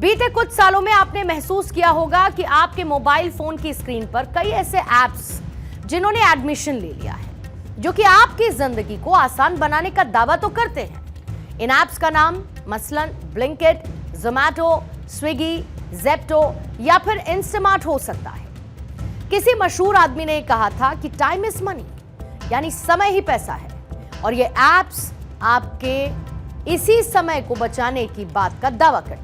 बीते कुछ सालों में आपने महसूस किया होगा कि आपके मोबाइल फोन की स्क्रीन पर कई ऐसे ऐप्स जिन्होंने एडमिशन ले लिया है, जो कि आपकी जिंदगी को आसान बनाने का दावा तो करते हैं। इन ऐप्स का नाम मसलन ब्लिंकिट, जोमैटो, स्विगी, जेप्टो या फिर इंस्टामार्ट हो सकता है। किसी मशहूर आदमी ने कहा था कि टाइम इज मनी, यानी समय ही पैसा है, और ये ऐप्स आपके इसी समय को बचाने की बात का दावा करते हैं।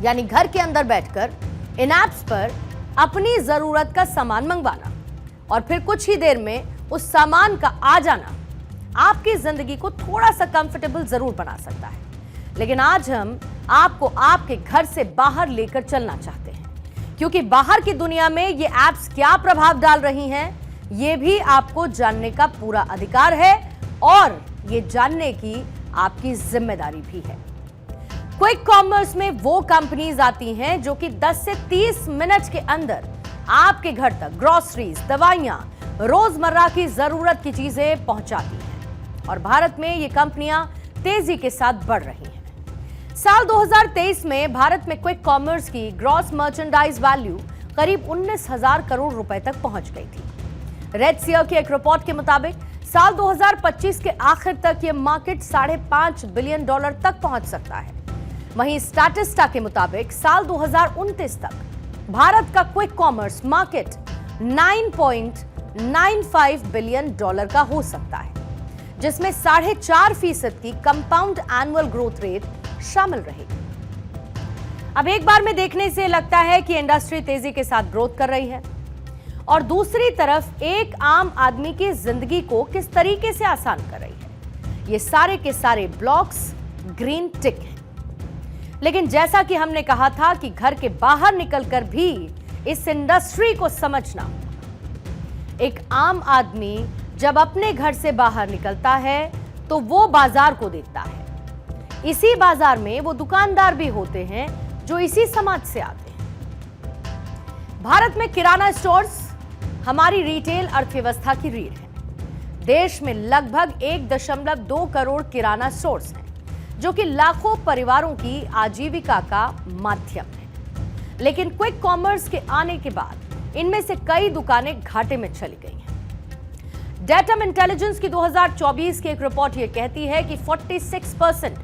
यानी घर के अंदर बैठकर इन ऐप्स पर अपनी जरूरत का सामान मंगवाना और फिर कुछ ही देर में उस सामान का आ जाना आपकी जिंदगी को थोड़ा सा कंफर्टेबल जरूर बना सकता है। लेकिन आज हम आपको आपके घर से बाहर लेकर चलना चाहते हैं, क्योंकि बाहर की दुनिया में ये ऐप्स क्या प्रभाव डाल रही हैं, ये भी आपको जानने का पूरा अधिकार है और ये जानने की आपकी जिम्मेदारी भी है। क्विक कॉमर्स में वो कंपनीज आती हैं जो कि 10 से 30 मिनट के अंदर आपके घर तक ग्रोसरीज, दवाइयां, रोजमर्रा की जरूरत की चीजें पहुंचाती हैं और भारत में ये कंपनियां तेजी के साथ बढ़ रही हैं। साल 2023 में भारत में क्विक कॉमर्स की ग्रॉस मर्चेंडाइज वैल्यू करीब 19,000 करोड़ रुपए तक पहुंच गई थी। रेडसियर की एक रिपोर्ट के मुताबिक साल 2025 के आखिर तक यह मार्केट $5.5 बिलियन तक पहुंच सकता है। वहीं स्टैटिस्टा के मुताबिक साल 2029 तक भारत का क्विक कॉमर्स मार्केट $9.95 बिलियन का हो सकता है, जिसमें 4.5% की कंपाउंड एनुअल ग्रोथ रेट शामिल रहेगी। अब एक बार में देखने से लगता है कि इंडस्ट्री तेजी के साथ ग्रोथ कर रही है और दूसरी तरफ एक आम आदमी की जिंदगी को किस तरीके से आसान कर रही है। ये सारे के सारे ब्लॉक्स ग्रीन टिक हैं। लेकिन जैसा कि हमने कहा था कि घर के बाहर निकलकर भी इस इंडस्ट्री को समझना, एक आम आदमी जब अपने घर से बाहर निकलता है तो वो बाजार को देखता है। इसी बाजार में वो दुकानदार भी होते हैं जो इसी समाज से आते हैं। भारत में किराना स्टोर्स हमारी रिटेल अर्थव्यवस्था की रीढ़ है। देश में लगभग 1.2 करोड़ किराना स्टोर्स हैं, जो कि लाखों परिवारों की आजीविका का माध्यम है। लेकिन क्विक कॉमर्स के आने के बाद इनमें से कई दुकानें घाटे में चली गई हैं। डेटम इंटेलिजेंस की 2024 की एक रिपोर्ट यह कहती है कि 46%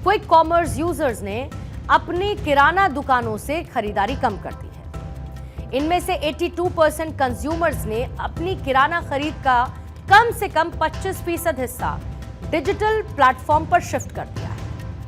क्विक कॉमर्स यूजर्स ने अपनी किराना दुकानों से खरीदारी कम कर दी है। इनमें से 82% कंज्यूमर्स ने अपनी किराना खरीद का कम से कम 25% हिस्सा डिजिटल प्लेटफॉर्म पर शिफ्ट कर दिया है।